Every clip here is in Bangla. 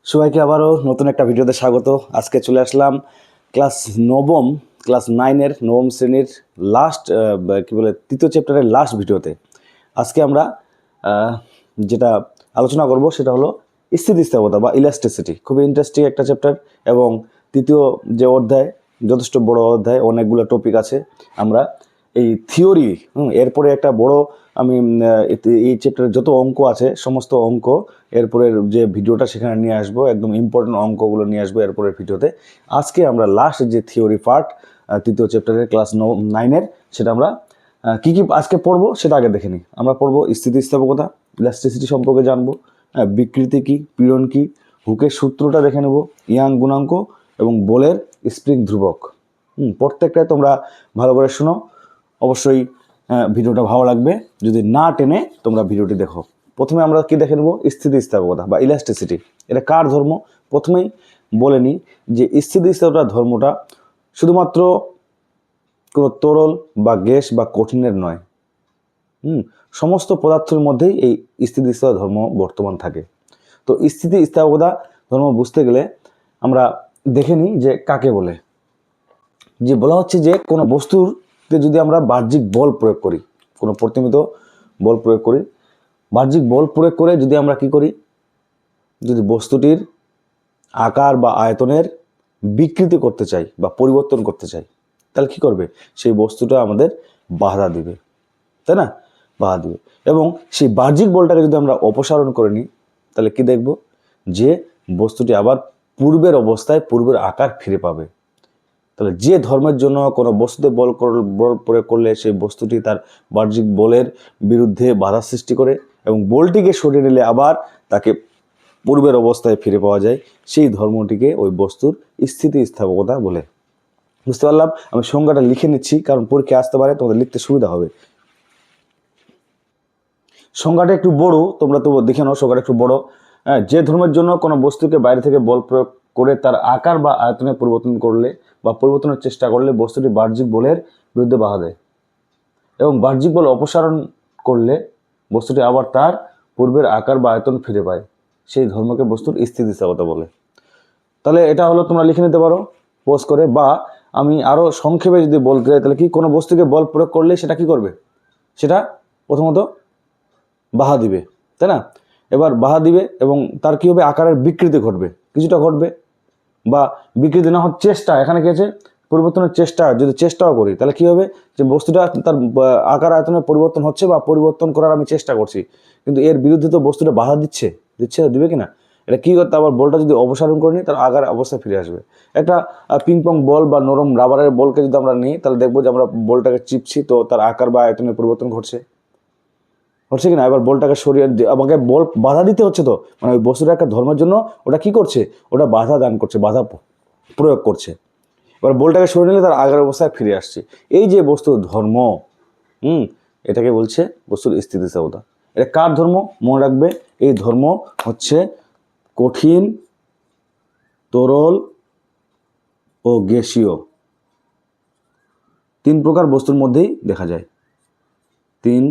সবাইকে আবারও নতুন একটা ভিডিওতে স্বাগত। আজকে চলে আসলাম ক্লাস 9-এর নবম শ্রেণীর লাস্ট কি বলে তৃতীয় চ্যাপ্টারের লাস্ট ভিডিওতে। আজকে আমরা যেটা আলোচনা করব সেটা হলো স্থিতিস্থাপকতা বা ইলাস্টিসিটি। খুবই ইন্টারেস্টিং একটা চ্যাপ্টার এবং তৃতীয় যে অধ্যায় যথেষ্ট বড় অধ্যায়, অনেকগুলো টপিক আছে। আমরা এই থিওরি এরপরে একটা বড় আমি এই চ্যাপ্টারে যত অঙ্ক আছে সমস্ত অঙ্ক এরপরের যে ভিডিওটা সেখানে নিয়ে আসবো, একদম ইম্পর্টেন্ট অঙ্কগুলো নিয়ে আসবো এরপরের ভিডিওতে। আজকে আমরা লাস্ট যে থিওরি পার্ট তৃতীয় চ্যাপ্টারের ক্লাস 9-এর সেটা আমরা কী কী আজকে পড়বো সেটা আগে দেখে নিই। আমরা পড়বো স্থিতিস্থাপকতা, ইলাস্টিসিটি সম্পর্কে জানবো, বিকৃতি কী, পীড়ন কী, হুকের সূত্রটা দেখে নেব, ইয়াং গুণাঙ্ক এবং বলের স্প্রিং ধ্রুবক। প্রত্যেকটাই তোমরা ভালো করে শোনো, অবশ্যই ভিডিওটা ভালো লাগবে। যদি না টেনে তোমরা ভিডিওটি দেখো। প্রথমে আমরা কি দেখে নেব, স্থিতিস্থাপকতা বা ইলাস্টিসিটি। এটা কার ধর্ম? প্রথমেই বলে নিই যে স্থিতিস্থাপকতা ধর্মটা শুধুমাত্র কোনো তরল বা গ্যাস বা কঠিনের নয়, সমস্ত পদার্থের মধ্যেই এই স্থিতিস্থাপকতা ধর্ম বর্তমান থাকে। তো স্থিতিস্থাপকতা ধর্ম বুঝতে গেলে আমরা দেখে নিই যে কাকে বলে। যে বলা হচ্ছে যে কোনো বস্তুতে যদি আমরা বাহ্যিক বল প্রয়োগ করি, কোনো প্রতিমিত বল প্রয়োগ করি, বাহ্যিক বল প্রয়োগ করে যদি আমরা কি করি, যদি বস্তুটির আকার বা আয়তনের বিকৃতি করতে চাই বা পরিবর্তন করতে চাই, তাহলে কি করবে? সেই বস্তুটা আমাদের বাধা দিবে, তাই না? বাধা দিবে। এবং সেই বাহ্যিক বলটাকে যদি আমরা অপসারণ করে নিই, তাহলে কি দেখব? যে বস্তুটি আবার পূর্বের অবস্থায়, পূর্বের আকার ফিরে পাবে। তাহলে যে ধর্মের জন্য কোনো বস্তুতে বল প্রয়োগ করলে সেই বস্তুটি তার বাহ্যিক বলের বিরুদ্ধে বাধা সৃষ্টি করে এবং বলটিকে সরিয়ে নিলে আবার তাকে পূর্বের অবস্থায় ফিরে পাওয়া যায়, সেই ধর্মটিকে ওই বস্তুর স্থিতিস্থাপকতা বলে। বুঝতে পারলাম? আমি সংজ্ঞাটা লিখে নিচ্ছি, কারণ পরীক্ষা আসতে পারে, তোমাদের লিখতে সুবিধা হবে। সংজ্ঞাটা একটু বড়, তোমরা তো দেখে নাও, সংজ্ঞাটা একটু বড়। যে ধর্মের জন্য কোনো বস্তুকে বাইরে থেকে বল প্রয়োগ করে তার আকার বা আয়তনে পরিবর্তন করলে বা পরিবর্তনের চেষ্টা করলে বস্তুটি বাহ্যিক বলের বিরুদ্ধে বাধা দেয় এবং বাহ্যিক বল অপসারণ করলে বস্তুটি আবার তার পূর্বের আকার বা আয়তন ফিরে পায়, সেই ধর্মকে বস্তুর স্থিতিস্থাপকতা বলে। তাহলে এটা হলো, তোমরা লিখে নিতে পারো পোস্ট করে, বা আমি আরও সংক্ষেপে যদি বলতে চাই তাহলে কি, কোনো বস্তুকে বল প্রয়োগ করলে সেটা কি করবে? সেটা প্রথমত বাধা দিবে, তাই না? এবার বাধা দিবে এবং তার কী হবে? আকারের বিকৃতি ঘটবে, কিছুটা ঘটবে, বা বিকৃতি না হওয়ার চেষ্টা, এখানে কি আছে? পরিবর্তনের চেষ্টা। যদি চেষ্টাও করি তাহলে কি হবে? যে বস্তুটা তার আকার আয়তনের পরিবর্তন হচ্ছে বা পরিবর্তন করার আমি চেষ্টা করছি, কিন্তু এর বিরুদ্ধে তো বস্তুটা বাধা দিচ্ছে, দিবে কি না? এটা কী করতে? আবার বলটা যদি অপসারণ করে নিই তার আকার অবস্থায় ফিরে আসবে। একটা পিংপং বল বা নরম রাবারের বলকে যদি আমরা নিই তাহলে দেখবো যে আমরা বলটাকে চিপছি, তো তার আকার বা আয়তনের পরিবর্তন ঘটছে কি না? এবার বলটাকে সরিয়ে আমাকে বল বাধা দিতে হচ্ছে, তো মানে ওই বস্তুটা একটা ধর্মের জন্য ওটা কি করছে? ওটা বাধা দান করছে, বাধা প্রয়োগ করছে। এবার বলটাকে সরিয়ে নিলে তার আগের অবস্থায় ফিরে আসছে। এই যে বস্তুর ধর্ম, এটাকে বলছে বস্তুর স্থিতিস্থাপকতা। এটা কার ধর্ম? মনে রাখবে, এই ধর্ম হচ্ছে কঠিন, তরল ও গ্যাসীয়, 3 প্রকার বস্তুর মধ্যেই দেখা যায়। 3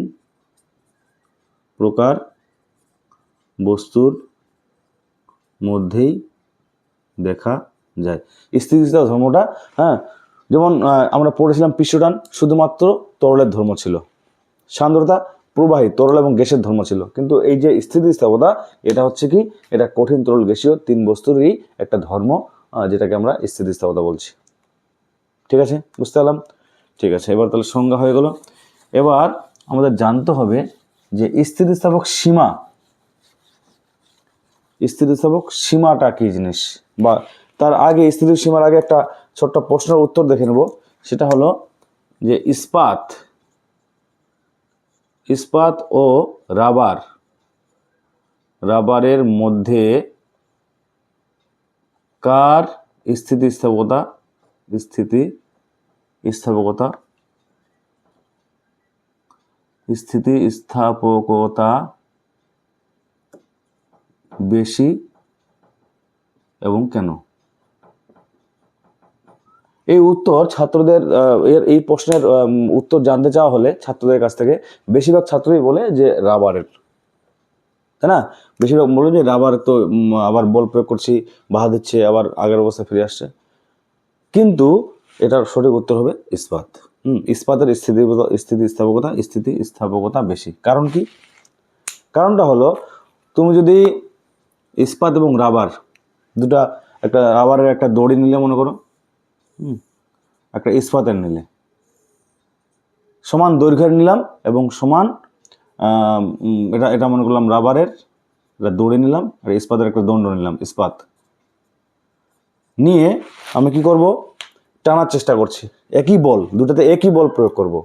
প্রকার বস্তুর মধ্যেই দেখা যায় স্থিতিস্থাপক ধর্মটা। যেমন আমরা পড়েছিলাম পৃষ্ঠটান শুধুমাত্র তরলের ধর্ম ছিল, সান্দ্রতা প্রবাহী তরল এবং গ্যাসের ধর্ম ছিল, কিন্তু এই যে স্থিতিস্থাপকতা এটা হচ্ছে কি? এটা কঠিন, তরল, গ্যাসীয় 3 বস্তুরই একটা ধর্ম, যেটাকে আমরা স্থিতিস্থাপকতা বলছি। ঠিক আছে, বুঝতে পারলাম? ঠিক আছে, এবার তাহলে সংজ্ঞা হয়ে গেল। এবার আমাদের জানতে হবে যে স্থিতিস্থাপক সীমাটা কি জিনিস, বা তার আগে স্থিতিস্থাপক সীমার আগে একটা ছোট্ট প্রশ্নের উত্তর দেখে নেব। সেটা হলো যে ইস্পাত ও রাবারের মধ্যে কার স্থিতিস্থাপকতা বেশি এবং কেন? এই উত্তর ছাত্রদের এই প্রশ্নের উত্তর জানতে চাওয়া হলে ছাত্রদের কাছ থেকে বেশিরভাগ ছাত্রই বলে যে রাবারের। তাই না? বেশিরভাগ বলবো যে রাবার তো আবার বল প্রয়োগ করছি, বাধা দিচ্ছে, আবার আগের অবস্থায় ফিরে আসছে। কিন্তু এটার সঠিক উত্তর হবে ইস্পাত। ইস্পাতের স্থিতিস্থাপকতা বেশি। কারণ কি? কারণটা হলো, তুমি যদি ইস্পাত এবং রাবার দুটা, একটা রাবারের একটা দড়ি নিলে মনে করো, একটা ইস্পাতের নিলে, সমান দৈর্ঘ্যের নিলাম এবং সমান এটা এটা মনে করলাম রাবারের একটা দড়ি নিলাম, আর ইস্পাতের একটা দণ্ড নিলাম, ইস্পাত নিয়ে আমি কি করব, টানার চেষ্টা করছি। একই বল, দুটাতে একই বল প্রয়োগ করব,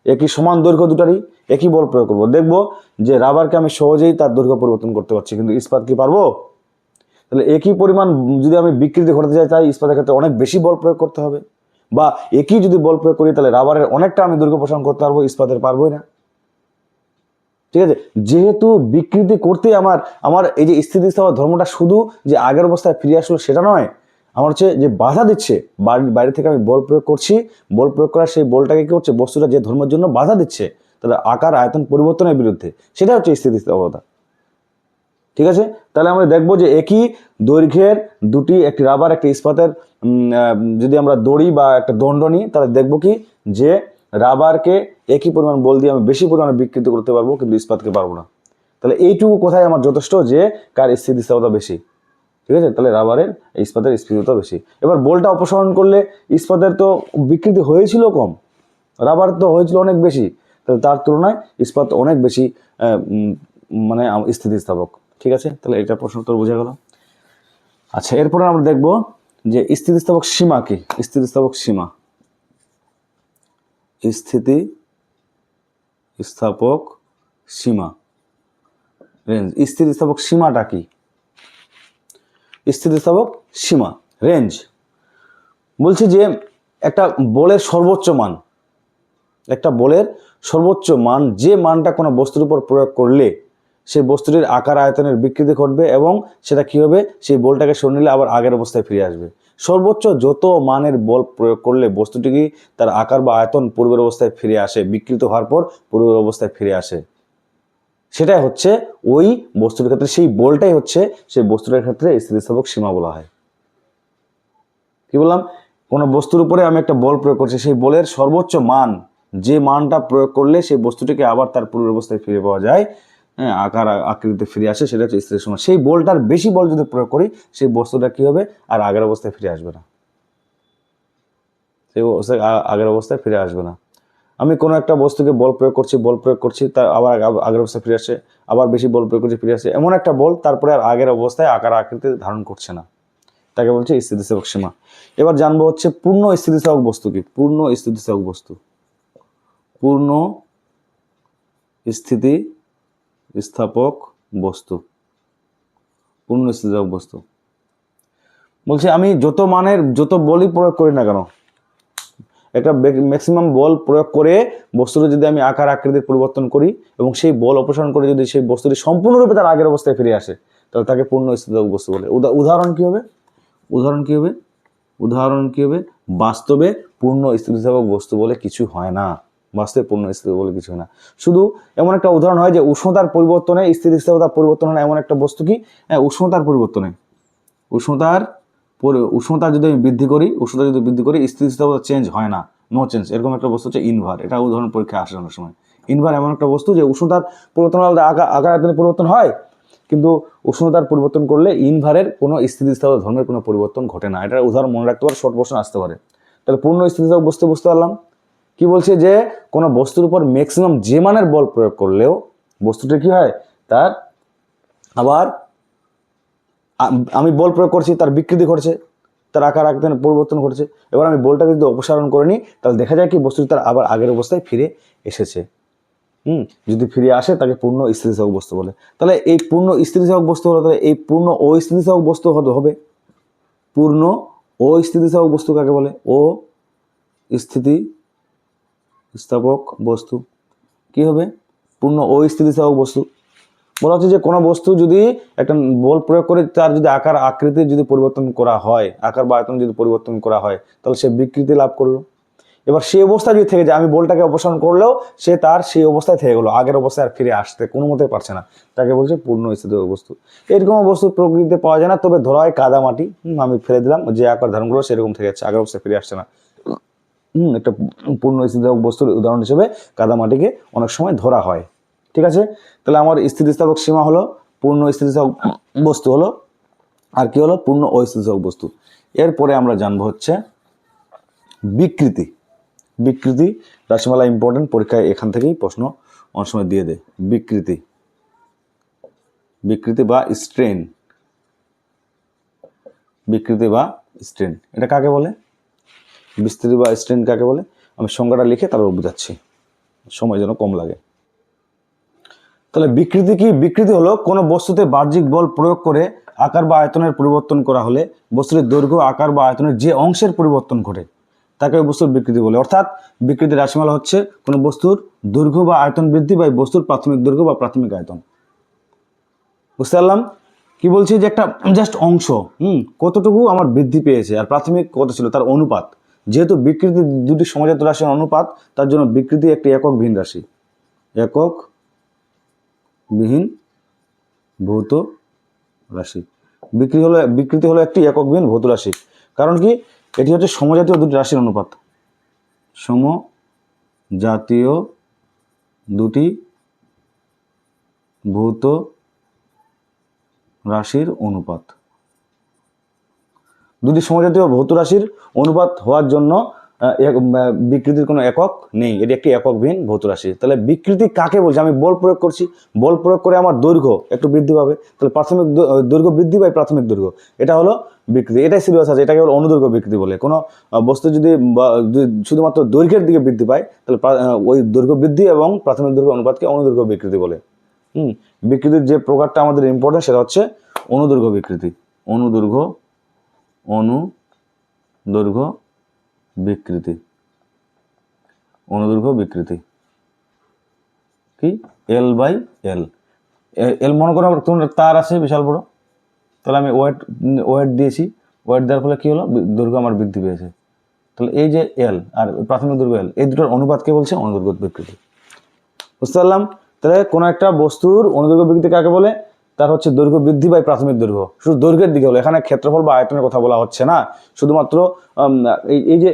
একই সমান দৈর্ঘ্য দুটারই একই বল প্রয়োগ করব। দেখব যে রাবারকে আমি সহজেই তার দৈর্ঘ্য পরিবর্তন করতে পারছি, কিন্তু ইস্পাত কি পারবো? তাহলে একই পরিমাণ যদি আমি বিকৃতি ঘটাতে চাই, তাই ইস্পাতের ক্ষেত্রে অনেক বেশি বল প্রয়োগ করতে হবে। বা একই যদি বল প্রয়োগ করি, তাহলে রাবারের অনেকটা আমি দৈর্ঘ্য প্রসারণ করতে পারবো, ইস্পাতের পারবোই না। ঠিক আছে? যেহেতু বিকৃতি করতে আমার এই যে স্থিতিস্থাপক ধর্মটা শুধু যে আগের অবস্থায় ফিরে আসলো সেটা নয়, আমার হচ্ছে যে বাধা দিচ্ছে, বাইরে থেকে আমি বল প্রয়োগ করছি, বল প্রয়োগ করার সেই বলটাকে কি করছে, বস্তুটা যে ধর্মের জন্য বাধা দিচ্ছে, তাহলে আকার আয়তন পরিবর্তনের বিরুদ্ধে, সেটা হচ্ছে স্থিতিস্থাপকতা। ঠিক আছে? তাহলে আমরা দেখবো যে একই দৈর্ঘ্যের দুটি, একটি রাবার একটি ইস্পাতের যদি আমরা দড়ি বা একটা দণ্ড নিই, তাহলে দেখবো কি যে রাবারকে একই পরিমাণ বল দিয়ে আমি বেশি পরিমাণে বিকৃত করতে পারবো, কিন্তু ইস্পাতকে পারবো না। তাহলে এইটুকু কোথায় আমার যথেষ্ট যে কার স্থিতিস্থাপকতা বেশি। ঠিক আছে? তাহলে রাবারের ইস্পাতের স্থিতিস্থাপকতা বেশি। এবার বলটা অপসারণ করলে ইস্পাতের তো বিকৃতি হয়েছিল কম, রাবার তো হয়েছিল অনেক বেশি, তাহলে তার তুলনায় ইস্পাত অনেক বেশি মানে স্থিতিস্থাপক। ঠিক আছে? তাহলে এটা প্রশ্ন উত্তর বোঝা গেল। আচ্ছা, এরপরে আমরা দেখব যে স্থিতিস্থাপক সীমা কি। স্থিতিস্থাপক সীমা, স্থিতিস্থাপক সীমা, রেঞ্জ। স্থিতিস্থাপক সীমাটা কি? স্থিতিস্থাপক সীমা, রেঞ্জ, বলছে যে একটা বলের সর্বোচ্চ মান, একটা বলের সর্বোচ্চ মান, যে মানটা কোনো বস্তুর উপর প্রয়োগ করলে সেই বস্তুটির আকার আয়তনের বিকৃতি ঘটবে এবং সেটা কি হবে, সেই বলটাকে সরিয়ে নিলে আবার আগের অবস্থায় ফিরে আসবে। সর্বোচ্চ যত মানের বল প্রয়োগ করলে বস্তুটি কি তার আকার বা আয়তন পূর্বের অবস্থায় ফিরে আসে, বিকৃত হওয়ার পর পূর্বের অবস্থায় ফিরে আসে, সেটাই হচ্ছে ওই বস্তুর ক্ষেত্রে, সেই বলটাই হচ্ছে সেই বস্তুটার ক্ষেত্রে স্থিতিস্থাপক সীমা বলা হয়। কি বললাম? কোনো বস্তুর উপরে আমি একটা বল প্রয়োগ করছি, সেই বলের সর্বোচ্চ মান, যে মানটা প্রয়োগ করলে সেই বস্তুটিকে আবার তার পূর্বের অবস্থায় ফিরে পাওয়া যায়, হ্যাঁ, আকার আকৃতিতে ফিরে আসে, সেটা হচ্ছে স্থিতিস্থাপক সীমা। সেই বলটার বেশি বল যদি প্রয়োগ করি, সেই বস্তুটা কি হবে, আর আগের অবস্থায় ফিরে আসবে না, সেই অবস্থায় আগের অবস্থায় ফিরে আসবে না। আমি কোনো একটা বস্তুকে বল প্রয়োগ করছি, তার আবার আগের অবস্থায় ফিরে আসে, আবার বেশি বল প্রয়োগ করছি, ফিরে আসে, এমন একটা বল তারপরে আর আগের অবস্থায় আকার আকৃতি ধারণ করছে না, তাকে বলছে স্থিতিস্থাপক সীমা। এবার জানবো হচ্ছে পূর্ণ স্থিতিস্থাপক বস্তু কি। পূর্ণ স্থিতিস্থাপক বস্তু, পূর্ণ স্থিতিস্থাপক বস্তু, পূর্ণ স্থিতিস্থাপক বস্তু বলছে আমি যত মানের যত বলই প্রয়োগ করি না কেন, একটা ম্যাক্সিমাম বল প্রয়োগ করে বস্তুটা যদি আমি আকার আকৃতির পরিবর্তন করি এবং সেই বল অপসারণ করে যদি সেই বস্তুটি সম্পূর্ণরূপে তার আগের অবস্থায় ফিরে আসে, তাহলে তাকে পূর্ণ স্থিতিস্থাপক বস্তু বলে। উদাহরণ কি হবে? উদাহরণ কি হবে? বাস্তবে পূর্ণ স্থিতিস্থাপক বস্তু বলে কিছু হয় না। বাস্তবে পূর্ণ স্থিতিস্থাপক বলে কিছু হয় না। শুধু এমন একটা উদাহরণ হয় যে উষ্ণতার পরিবর্তনে স্থিতিস্থাপকতা পরিবর্তন হয়, এমন একটা বস্তু কি, উষ্ণতার পরিবর্তনে, উষ্ণতা যদি আমি বৃদ্ধি করি, স্থিতিস্থাপকতা চেঞ্জ হয় না, নো চেঞ্জ। এরকম একটা বস্তু হচ্ছে ইনভার। এটা উদাহরণ পরীক্ষায় আসে অনেক সময়। ইনভার এমন একটা বস্তু যে উষ্ণতার পরিবর্তন হলে আকার আয়তনের পরিবর্তন হয়, কিন্তু উষ্ণতার পরিবর্তন করলে ইনভারের কোনো স্থিতিস্থাপক ধর্মের কোনো পরিবর্তন ঘটে না। এটার উদাহরণ মনে রাখতে পারে, শর্ট প্রশ্ন আসতে পারে। তাহলে পূর্ণ স্থিতিস্থাপক বস্তু বুঝতে পারলাম। কি বলছে যে কোনো বস্তুর উপর ম্যাক্সিমাম যে মানের বল প্রয়োগ করলেও বস্তুটা কি হয়, তার আবার আমি বল প্রয়োগ করছি, তার বিকৃতি ঘটছে, তার আকার আকৃতির পরিবর্তন ঘটছে। এবার আমি বলটাকে যদি অপসারণ করে নিই, তাহলে দেখা যায় কি বস্তুটি তার আবার আগের অবস্থায় ফিরে এসেছে। যদি ফিরে আসে তাকে পূর্ণ স্থিতিস্থাপক বস্তু বলে। তাহলে এই পূর্ণ স্থিতিস্থাপক বস্তু হলো, তাহলে এই পূর্ণ অস্থিতিস্থাপক বস্তু হবে। পূর্ণ অস্থিতিস্থাপক বস্তু কাকে বলে? অস্থিতিস্থাপক বস্তু কি হবে? পূর্ণ অস্থিতিস্থাপক বস্তু। বলা হচ্ছে যে কোনো বস্তু যদি একটা বল প্রয়োগ করে তার যদি আকার আকৃতির যদি পরিবর্তন করা হয়, আকার বা আয়তন যদি পরিবর্তন করা হয়, তাহলে সে বিকৃতি লাভ করলো। এবার সেই অবস্থায় যদি থেকে যায়, আমি বলটাকে অপসারণ করলেও সে তার সেই অবস্থায় থেকে গেলো, আগের অবস্থায় আর ফিরে আসতে কোনো মতে পারছে না, তাকে বলছে পূর্ণ স্থিতিস্থাপক বস্তু। এরকম বস্তু প্রকৃতিতে পাওয়া যায় না, তবে ধরা হয় কাদা মাটি, আমি ফেলে দিলাম, যে আকার ধারণ করলো সেরকম থেকে যাচ্ছে, আগের অবস্থায় ফিরে আসছে না। একটা পূর্ণ স্থিতিস্থাপক বস্তুর উদাহরণ হিসেবে কাদামাটিকে অনেক সময় ধরা হয়। ঠিক আছে, তাহলে আমার স্থিতিস্থাপক সীমা হলো পূর্ণ স্থিতিস্থাপক বস্তু হলো, আর কি হলো পূর্ণ অস্থিতিস্থাপক বস্তু। এরপরে আমরা জানবো হচ্ছে বিকৃতি। বিকৃতি রাশিমালা ইম্পর্টেন্ট, পরীক্ষায় এখান থেকেই প্রশ্ন অনেক সময় দিয়ে দেয়। বিকৃতি, বিকৃতি বা স্ট্রেন, বিকৃতি বা স্ট্রেন এটা কাকে বলে? বিস্তৃতি বা স্ট্রেন কাকে বলে? আমি সংজ্ঞাটা লিখে তারপর বোঝাচ্ছি, সময় যেন কম লাগে। তাহলে বিকৃতি কি? বিকৃতি হলো কোনো বস্তুতে বাহ্যিক বল প্রয়োগ করে আকার বা আয়তনের পরিবর্তন করা হলে বস্তুর দৈর্ঘ্য, আকার বা আয়তনের যে অংশের পরিবর্তন ঘটে তাকে ওই বস্তুর বিকৃতি বলে। অর্থাৎ বিকৃতির রাশিমালা হচ্ছে কোনো বস্তুর দৈর্ঘ্য বা আয়তন বৃদ্ধি বা বস্তুর প্রাথমিক দৈর্ঘ্য বা প্রাথমিক আয়তন। বুঝতে পারলাম কি বলছি? যে একটা জাস্ট অংশ কতটুকু আমার বৃদ্ধি পেয়েছে, আর প্রাথমিক কত ছিল তার অনুপাত। যেহেতু বিকৃতি দুটি সমজাত রাশির অনুপাত, তার জন্য বিকৃতি একটি একক ভিন্ন রাশি, একক বিহীন ভৌত রাশি। বিকৃতি হলো একটি একক বিহীন ভৌত রাশি। কারণ কি? এটি হচ্ছে সমজাতীয় দুটি রাশির অনুপাত, সমজাতীয় দুটি ভৌত রাশির অনুপাত। দুটি সমজাতীয় ভৌত রাশির অনুপাত হওয়ার জন্য বিকৃতির কোনো একক নেই, এটি একটি এককবিহীন ভৌত রাশি। তাহলে বিকৃতি কাকে বলছে? আমি বল প্রয়োগ করছি, বল প্রয়োগ করে আমার দৈর্ঘ্য একটু বৃদ্ধি পাবে, তাহলে প্রাথমিক দৈর্ঘ্য বৃদ্ধি পায়, প্রাথমিক দৈর্ঘ্য, এটা হলো বিকৃতি। এটাই সিরিয়াস আছে, এটাকে হলো অনুদৈর্ঘ্য বিকৃতি বলে। কোনো বস্তু যদি শুধুমাত্র দৈর্ঘ্যের দিকে বৃদ্ধি পায়, তাহলে ওই দৈর্ঘ্য বৃদ্ধি এবং প্রাথমিক দৈর্ঘ্য অনুপাতকে অনুদৈর্ঘ্য বিকৃতি বলে। বিকৃতির যে প্রকারটা আমাদের ইম্পর্টেন্ট সেটা হচ্ছে অনুদৈর্ঘ্য বিকৃতি। অনুদৈর্ঘ্য বিকৃতি, অনুদৈর্ঘ্য বিকৃতি কি? এল বাই এল। এল মনে করো তোমার তার আছে বিশাল বড়, তাহলে আমি ওয়েট দিয়েছি, ওয়েট দেওয়ার ফলে কি হলো? দৈর্ঘ্য আমার বৃদ্ধি পেয়েছে। তাহলে এই যে এল আর প্রাথমিক দৈর্ঘ্য এল, এই দুটোর অনুপাতকে বলছে অনুদৈর্ঘ্য বিকৃতি। বুঝতে পারলাম? তাহলে কোনো একটা বস্তুর অনুদৈর্ঘ্য বিকৃতি কাকে বলে? তার হচ্ছে দৈর্ঘ্য বৃদ্ধি পায় প্রাথমিক দৈর্ঘ্য, শুধু দৈর্ঘ্যের দিকে হলো, এখানে ক্ষেত্রফল বা আয়তনের কথা বলা হচ্ছে না। শুধুমাত্র এই যে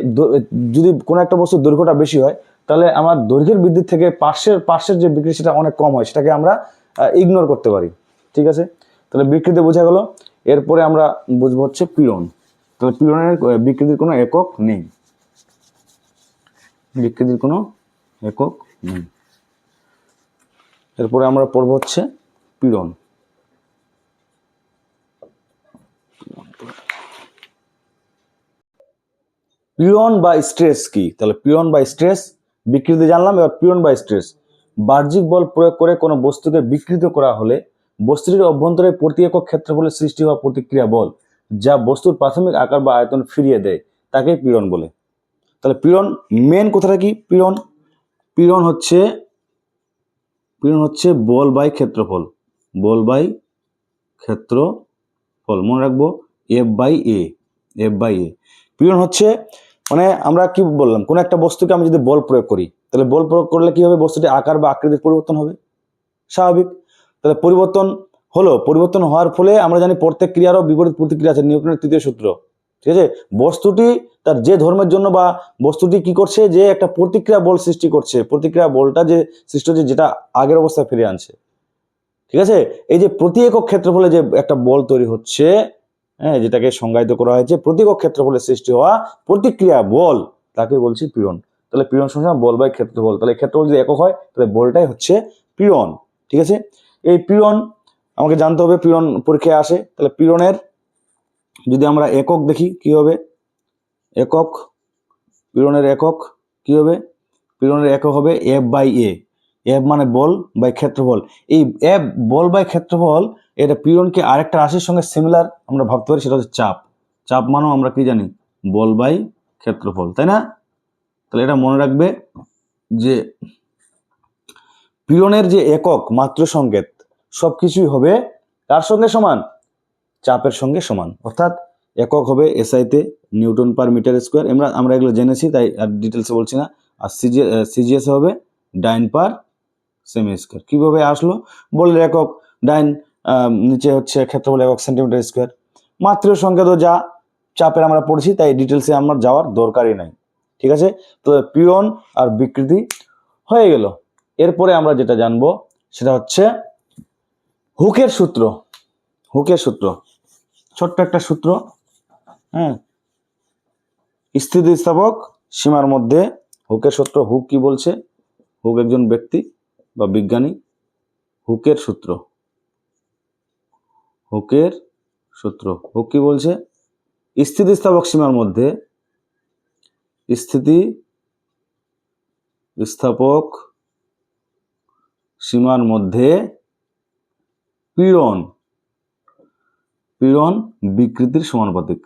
যদি কোনো একটা বস্তুর দৈর্ঘ্যটা বেশি হয়, তাহলে আমার দৈর্ঘ্যের বৃদ্ধির থেকে পার্শ্বের যে বিকৃতি সেটা অনেক কম হয়, সেটাকে আমরা ইগনোর করতে পারি। ঠিক আছে, তাহলে বিকৃতি বোঝা গেল। এরপরে আমরা বুঝবো হচ্ছে পীড়ন। তাহলে পীড়নের বিকৃতির কোনো একক নেই, বিকৃতির কোনো একক নেই। এরপরে আমরা পড়ব হচ্ছে পীড়ন। পীড়ন বা স্ট্রেস কি? তাহলে পীড়ন বা স্ট্রেস, বিকৃতি জানলাম, এবার পীড়ন বা স্ট্রেস। বাহ্যিক বল প্রয়োগ করে কোনো বস্তুকে বিকৃত করা হলে বস্তুটির অভ্যন্তরে প্রতি একক ক্ষেত্রফলে সৃষ্টি হওয়া প্রতিক্রিয়া বল, যা বস্তুর প্রাথমিক আকার বা আয়তন ফিরিয়ে দেয়, তাকে পীড়ন বলে। তাহলে পীড়ন মেন কথাটা কি? পীড়ন হচ্ছে বল বাই ক্ষেত্রফল, বল বাই ক্ষেত্রফল, মনে রাখবো এফ বাই এ। পীড়ন হচ্ছে মানে আমরা কি বললাম, কোন একটা বস্তুকে আমি যদি বল প্রয়োগ করি, তাহলে বল প্রয়োগ করলে কি হবে? বস্তুটি আকার বা আকৃতির পরিবর্তন হবে, স্বাভাবিক। তাহলে পরিবর্তন হওয়ার ফলে আমরা জানি প্রত্যেক ক্রিয়ারও বিপরীত প্রতিক্রিয়া আছে, নিউটনের তৃতীয় সূত্র। ঠিক আছে, বস্তুটি তার যে ধর্মের জন্য বা বস্তুটি কি করছে, যে একটা প্রতিক্রিয়া বল সৃষ্টি করছে, প্রতিক্রিয়া বলটা যে সৃষ্টি হচ্ছে যেটা আগের অবস্থায় ফিরে আনছে। ঠিক আছে, এই যে প্রতি একক ক্ষেত্রফলে যে একটা বল তৈরি হচ্ছে, হ্যাঁ, যেটাকে সংজ্ঞায়িত করা হয়েছে প্রতি একক ক্ষেত্রফলে সৃষ্টি হওয়া প্রতিক্রিয়া বল, তাকে বলছি পীড়ন। তাহলে পীড়ন সমান বল বাই ক্ষেত্রফল। তাহলে ক্ষেত্রফল যদি একক হয়, তাহলে বলটাই হচ্ছে পীড়ন। ঠিক আছে, এই পীড়ন আমাকে জানতে হবে, পীড়ন পরীক্ষায় আসে। তাহলে পীড়নের যদি আমরা একক দেখি কি হবে? একক, পীড়নের একক কি হবে? পীড়নের একক হবে এফ বাই এ। এফ মানে বল বাই ক্ষেত্রফল। এই এফ বল বাই ক্ষেত্রফল, এটা পীড়নকে আরেকটা রাশির সঙ্গে সিমিলার আমরা ভাবতে পারি, সেটা হচ্ছে চাপ। চাপ মানেও আমরা কি জানি? বল বাই ক্ষেত্রফল, তাই না? তাহলে এটা মনে রাখবে যে পীড়নের যে একক মাত্র সংকেত সবকিছুই হবে তার সঙ্গে সমান, চাপের সঙ্গে সমান। অর্থাৎ একক হবে এসআইতে নিউটন পার মিটার স্কোয়ার, আমরা এগুলো জেনেছি তাই আর ডিটেলসে বলছি না। আর সিজিএস হবে ডাইন পার সেমি স্কোয়ার। কীভাবে আসলো? বলের একক ডাইন, নিচে হচ্ছে ক্ষেত্রফল একক সেন্টিমিটার স্কোয়ার। মাত্রিক সংখ্যা তো যা চাপের আমরা পড়েছি তাই ডিটেলসে আমার যাওয়ার দরকারই নাই। ঠিক আছে, তো পীড়ন আর বিকৃতি হয়ে গেল। এরপরে আমরা যেটা জানবো সেটা হচ্ছে হুকের সূত্র। হুকের সূত্র ছোট্ট একটা সূত্র। স্থিতিস্থাপক সীমার মধ্যে হুকের সূত্র। হুক কি বলছে? হুক একজন ব্যক্তি বা বিজ্ঞানী। হুকের সূত্র, হুকের সূত্র। হুক কি বলছে? স্থিতিস্থাপক সীমার মধ্যে, স্থিতিস্থাপক সীমার মধ্যে পীড়ন বিকৃতির সমানুপাতিক।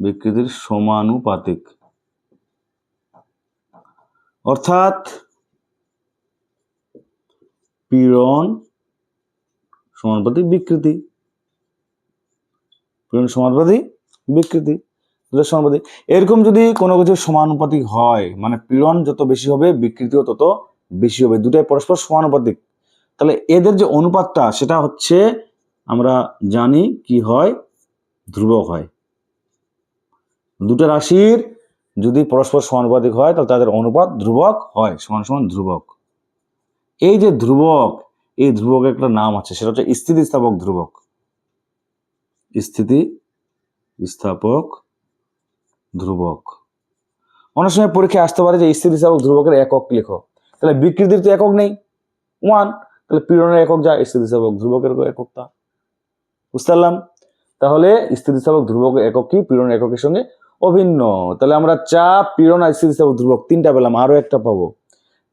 বিকৃতির সমানুপাতিক, অর্থাৎ পীড়ন সমানুপাতিক বিকৃতি। পীড়ন সমানুপাতিক বিকৃতি সমানুপাতিক। এরকম যদি কোনো কিছু সমানুপাতিক হয়, মানে পীড়ন যত বেশি হবে বিকৃতিও তত বেশি হবে, দুটাই পরস্পর সমানুপাতিক, তাহলে এদের যে অনুপাতটা সেটা হচ্ছে আমরা জানি কি হয়, ধ্রুবক হয়। দুটো রাশির যদি পরস্পর সমানুপাতিক হয় তাহলে তাদের অনুপাত ধ্রুবক হয়, সমান সমান ধ্রুবক। এই যে ধ্রুবক, এই ধ্রুবকের একটা নাম আছে, সেটা হচ্ছে স্থিতিস্থাপক ধ্রুবক। স্থিতিস্থাপক ধ্রুবক। অনেক সময় পরীক্ষায় আসতে পারে যে স্থিতিস্থাপক ধ্রুবকের একক লেখো, তাহলে বিকৃতির তো একক নেই 1, তাহলে পীড়নের একক যা, স্থিতিস্থাপক ধ্রুবকের একক তা। বুঝতে পারলাম? তাহলে স্থিতিস্থাপক ধ্রুবকের একক কি? পীড়নের এককের সঙ্গে অভিন্ন। তাহলে আমরা চাপ, পীড়ন আর স্থিতিস্থাপক ধ্রুবক তিনটা পেলাম, আরো একটা পাবো,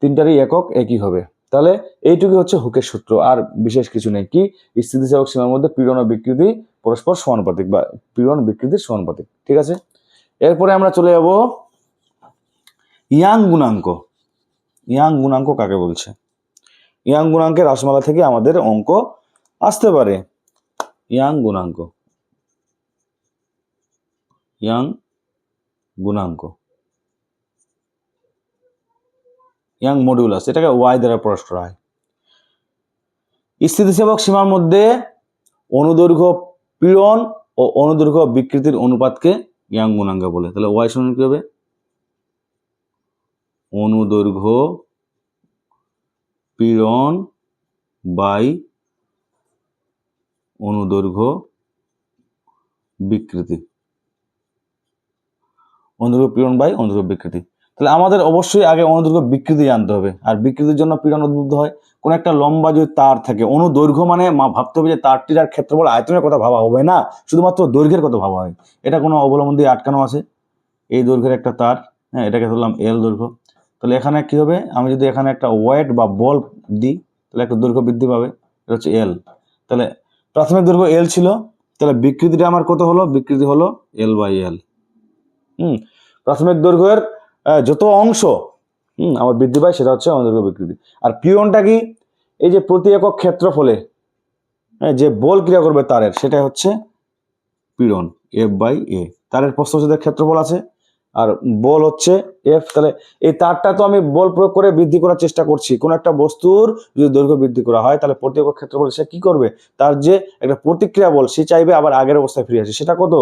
তিনটারই একক একই হবে। তাহলে এইটুকু হচ্ছে হুকের সূত্র, আর বিশেষ কিছু নেই। কি? স্থিতিস্থাপক সীমার মধ্যে পীড়ন ও বিকৃতি পরস্পর সমানুপাতিক, বা পীড়ন বিকৃতির সমানুপাতিক। ঠিক আছে, এরপরে আমরা চলে যাব ইয়াং গুণাঙ্ক। ইয়াং গুণাঙ্ক কাকে বলছে? ইয়াং গুণাঙ্কের রাশিমালা থেকে আমাদের অঙ্ক আসতে পারে। ইয়াং গুণাঙ্ক, ইয়াং মডিউলাস, এটাকে ওয়াই দ্বারা প্রকাশ করা হয়। স্থিতিস্থাপক সীমার মধ্যে অনুদৈর্ঘ্য পীড়ন ও অনুদৈর্ঘ্য বিকৃতির অনুপাতকে ইয়াং গুণাঙ্ক বলে। তাহলে ওয়াই সমান কি হবে? অনুদৈর্ঘ্য পীড়ন বাই অনুদৈর্ঘ্য বিকৃতি। অনুদৈর্ঘ্য পীড়ন বাই অনুদৈর্ঘ্য বিকৃতি। তাহলে আমাদের অবশ্যই আগে অনুদৈর্ঘ্য বিকৃতি জানতে হবে, আর বিকৃতির জন্য পীড়ন উদ্বুদ্ধ হয়। কোন একটা লম্বা যদি তার থাকে, অনুদৈর্ঘ্য মানে ভাবতে হবে যে তারটির আর ক্ষেত্রফল আয়তনের কথা ভাবা হবে না, শুধুমাত্র দৈর্ঘ্যের কথা ভাবা হয়। এটা কোনো অবলম্বন দিয়ে আটকানো আছে, এই দৈর্ঘ্যের একটা তার, হ্যাঁ, এটাকে ধরলাম এল দৈর্ঘ্য। তাহলে এখানে কি হবে? আমি যদি এখানে একটা ওয়েট বা বল দিই তাহলে একটা দৈর্ঘ্য বৃদ্ধি পাবে, এটা হচ্ছে এল। তাহলে প্রাথমিক দৈর্ঘ্য এল ছিল, তাহলে বিকৃতিটা আমার কত হলো? বিকৃতি হলো এল বাই এল। প্রাথমিক দৈর্ঘ্যের যত অংশ আমার বৃদ্ধি পায় সেটা হচ্ছে অনুদৈর্ঘ্য বিকৃতি। আর পীড়নটা কি? এই যে প্রতি একক ক্ষেত্রফলে যে বল ক্রিয়া করবে তারের, সেটা হচ্ছে পীড়ন, এফ বাই এ। তারের প্রস্থচ্ছেদের ক্ষেত্রফল আছে আর বল হচ্ছে এফ। তাহলে এই তারটা তো আমি বল প্রয়োগ করে বৃদ্ধি করার চেষ্টা করছি। কোন একটা বস্তুর যদি দৈর্ঘ্য বৃদ্ধি করা হয় তাহলে প্রতি একক ক্ষেত্রফল সে কি করবে? তার যে একটা প্রতিক্রিয়া বল, সে চাইবে আবার আগের অবস্থায় ফিরে আসে। সেটা কত?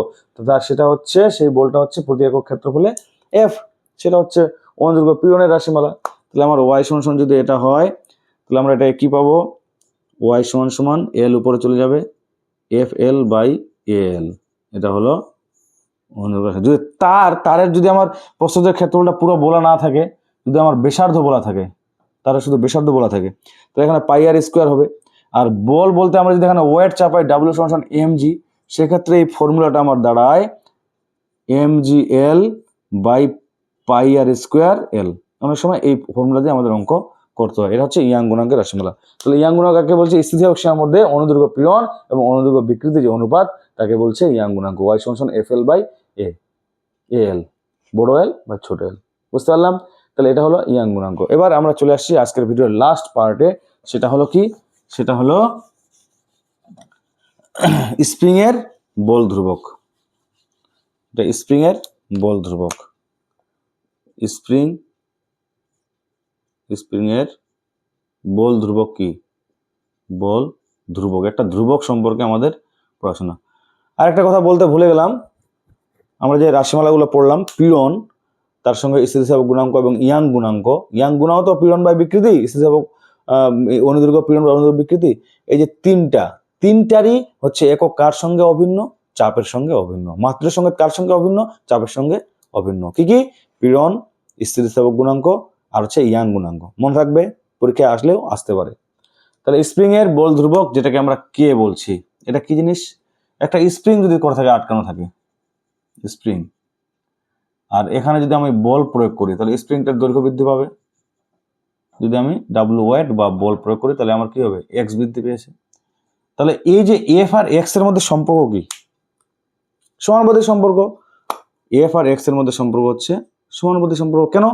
তার সেটা হচ্ছে, সেই বলটা হচ্ছে প্রতি একক ক্ষেত্রফলে এফ, সেটা হচ্ছে অনুদৈর্ঘ্য পীড়নের রাশিমালা। তাহলে আমার ওয়াই সমান সমান যদি এটা হয় তাহলে আমরা এটা কি পাবো? ওয়াই সমান সমান এল উপরে চলে যাবে, এফ এল বাই এল। এটা হলো অনুদৈর্ঘ্য। যদি তারের যদি আমার প্রস্থচ্ছেদের ক্ষেত্রফলটা পুরো বলা না থাকে, যদি আমার ব্যাসার্ধ বলা থাকে, তারের শুধু ব্যাসার্ধ বলা থাকে, তাহলে এখানে পাই আর স্কোয়ার হবে। আর বল বলতে আমরা যদি এখানে ওয়েট চাপাই, ডাব্লিউ সমান সমান এম জি, সেক্ষেত্রে এই ফর্মুলাটা আমার দাঁড়ায় M G L by pi r square L. অনেক সময় এই ফর্মুলা দিয়ে আমাদের অঙ্ক করতে হয়। এটা হচ্ছে ইয়াং গুণাঙ্কের রাশিমালা। তাহলে ইয়াং গুণাঙ্ক কাকে বলছে? স্থিতিস্থাপক সীমার মধ্যে অনুদৈর্ঘ্য পীড়ন এবং অনুদৈর্ঘ্য বিকৃতির যে অনুপাত তাকে বলছে ইয়াং গুণাঙ্ক। ওয়াই সমান সমান এফ এল বাই এ, এল, বড় এল বা ছোট এল। বুঝতে পারলাম? তাহলে এটা হলো ইয়াং গুণাঙ্ক। এবার আমরা চলে আসছি আজকের ভিডিওর লাস্ট পার্টে। সেটা হলো কি? সেটা হলো স্প্রিং এর বল ধ্রুবক, এটা স্প্রিং এর বল ধ্রুবক। স্প্রিং এর বল ধ্রুবক কি? বল ধ্রুবক, একটা ধ্রুবক সম্পর্কে আমাদের পড়াশোনা। আর একটা কথা বলতে ভুলে গেলাম, আমরা যে রাশিমালাগুলো পড়লাম, পীড়ন, তার সঙ্গে স্থিতিস্থাপক গুণাঙ্ক এবং ইয়াং গুণাঙ্ক। ইয়াং গুণাঙ্ক তো পীড়ন বাই বিকৃতি, স্থিতিস্থাপক অনুদৈর্ঘ্য পীড়ন বা অনুদৈর্ঘ্য বিকৃতি। এই যে তিনটারই হচ্ছে একক কার সঙ্গে অভিন্ন? চাপের সঙ্গে অভিন্ন। মাত্রার সঙ্গে কার সঙ্গে অভিন্ন? চাপের সঙ্গে অভিন্ন। কি কি? পীড়ন, স্থিতিস্থাপক গুণাঙ্ক আর হচ্ছে ইয়াং গুণাঙ্ক। মনে রাখবে, পরীক্ষায় আসলেও আসতে পারে। তাহলে স্প্রিং এর বল ধ্রুবক, যেটাকে আমরা কে বলছি, এটা কি জিনিস? একটা স্প্রিং যদি করে থাকে, আটকানো থাকে স্প্রিং, আর এখানে যদি আমি বল প্রয়োগ করি তাহলে স্প্রিংটার দৈর্ঘ্য বৃদ্ধি পাবে। যদি আমি ডাব্লু ওয়েট বা বল প্রয়োগ করি তাহলে আমার কি হবে? এক্স বৃদ্ধি পেয়েছে। তাহলে এই যে এফ আর এক্স এর মধ্যে সম্পর্ক কি? সমানুপাতিক সম্পর্ক। এফ আর এক্স এর মধ্যে সম্পর্ক হচ্ছে সমানুপাতিক সম্পর্ক। কেন?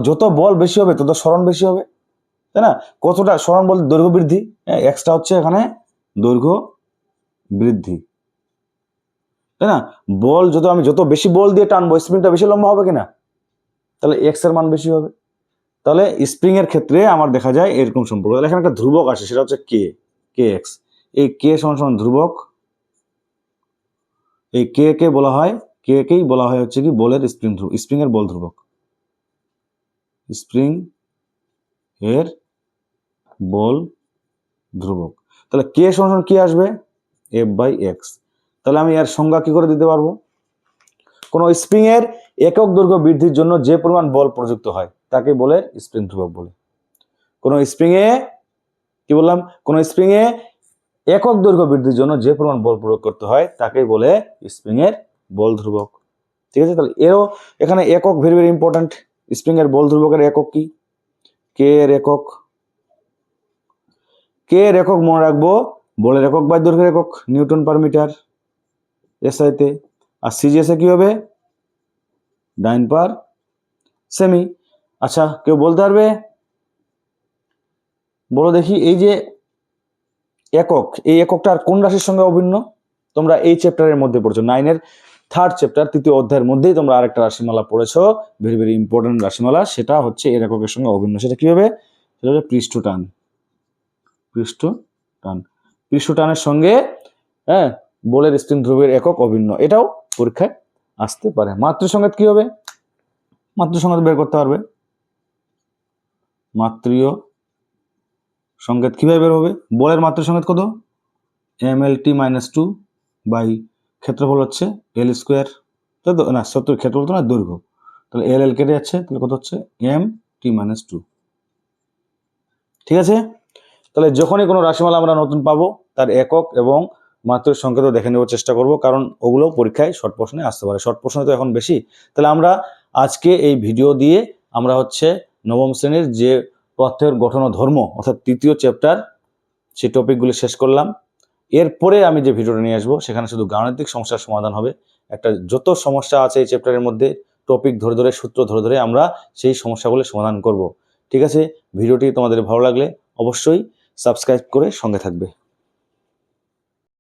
যত বল বেশি হবে তত সরণ বেশি হবে, তাই না? কতটা সরণ বলতে দৈর্ঘ্য বৃদ্ধি, এক্সটা হচ্ছে এখানে দৈর্ঘ্য বৃদ্ধি, তাই না? বল আমি যত বেশি বল দিয়ে টানবো, স্প্রিংটা বেশি লম্বা হবে কিনা? তাহলে এক্স এর মান বেশি হবে। তাহলে স্প্রিং এর ক্ষেত্রে আমার দেখা যায় এরকম সম্পর্ক। তাহলে এখানে একটা ধ্রুবক আসে, সেটা হচ্ছে কে এক্স। এই কে সমান ধ্রুবক। এই কে বলা হয়, কেই বলা হয় হচ্ছে কি বলের স্প্রিং এর বল ধ্রুবক। স্প্রিং এর বল ধ্রুবক। তাহলে কে সমান কি আসবে? F by X. তাহলে আমি এর সংজ্ঞা কি করে দিতে পারবো? কোন স্প্রিং এর একক দৈর্ঘ্য বৃদ্ধির জন্য যে পরিমাণ বল প্রযুক্ত হয় তাকে বলে স্প্রিং ধ্রুবক বলে। কোন স্প্রিং এ কি বললাম? কোন স্প্রিং এ একক দৈর্ঘ্য বৃদ্ধির জন্য যে পরিমাণ বল প্রয়োগ করতে হয় তাকে বলে স্প্রিং এর বল ধ্রুবক। ঠিক আছে? তাহলে এখানে একক ভেরি ভেরি ইম্পর্টেন্ট। স্প্রিং এর বল ধ্রুবকের একক কি? কে এর একক। কে এর একক মনে রাখবো, বলের একক বাই দৈর্ঘ্যের একক, নিউটন পার মিটার এসআই তে। আর সিজিএস এ কি হবে? ডাইন পার সেমি। আচ্ছা, কেউ বলতে পারবে? বলো দেখি, এই যে একক, এই এককটা আর কোন রাশির সঙ্গে অভিন্ন? তোমরা এই চ্যাপ্টারের মধ্যে পড়ছো, 9 এর 3rd চ্যাপ্টার 3য় অধ্যায়ের মধ্যেই তোমরা আরেকটা রাশিমালা পড়েছো, ভেরি ভেরি ইম্পর্টেন্ট রাশিমালা। সেটা হচ্ছে এর এককের সঙ্গে অভিন্ন। সেটা কি হবে? সেটা হচ্ছে পৃষ্ঠটান। পৃষ্ঠটানের সঙ্গে বলের স্প্রিং ধ্রুবের একক অভিন্ন। এটাও পরীক্ষায় আসতে পারে। মাত্র সংঘাত কি হবে? মাত্র সংঘাত বের করতে পারবে। মাত্রীয় সংঘাত কিভাবে বের হবে? বলের মাত্র সংঘাত কত? mlt -2 বাই ক্ষেত্রফল হচ্ছে এল স্কোয়ার, তাই তো? না, সত্যি ক্ষেত্রফল তো না, দৈর্ঘ্য। তাহলে এল কেটে যাচ্ছে, তাহলে কত হচ্ছে? mt-2। ঠিক আছে? তাহলে যখনই কোনো রাশিমালা আমরা নতুন পাবো তার একক এবং মাত্রার সংকেত দেখে নেওয়ার চেষ্টা করব, কারণ ওগুলো পরীক্ষায় শর্ট প্রশ্নে আসতে পারে। শর্ট প্রশ্ন তো এখন বেশি। তাহলে আমরা আজকে এই ভিডিও দিয়ে আমরা হচ্ছে নবম শ্রেণীর যে প্রত্যয়ের গঠন ও ধর্ম অর্থাৎ 3য় চ্যাপ্টার, সেই টপিকগুলি শেষ করলাম। এরপরে আমি যে ভিডিওটা নিয়ে আসবো সেখানে শুধু গাণিতিক সমস্যার সমাধান হবে। একটা যত সমস্যা আছে এই চ্যাপ্টারের মধ্যে টপিক ধরে ধরে, সূত্র ধরে ধরে আমরা সেই সমস্যাগুলো সমাধান করব। ঠিক আছে? ভিডিওটি তোমাদের ভালো লাগলে অবশ্যই সাবস্ক্রাইব করে সঙ্গে থাকবে।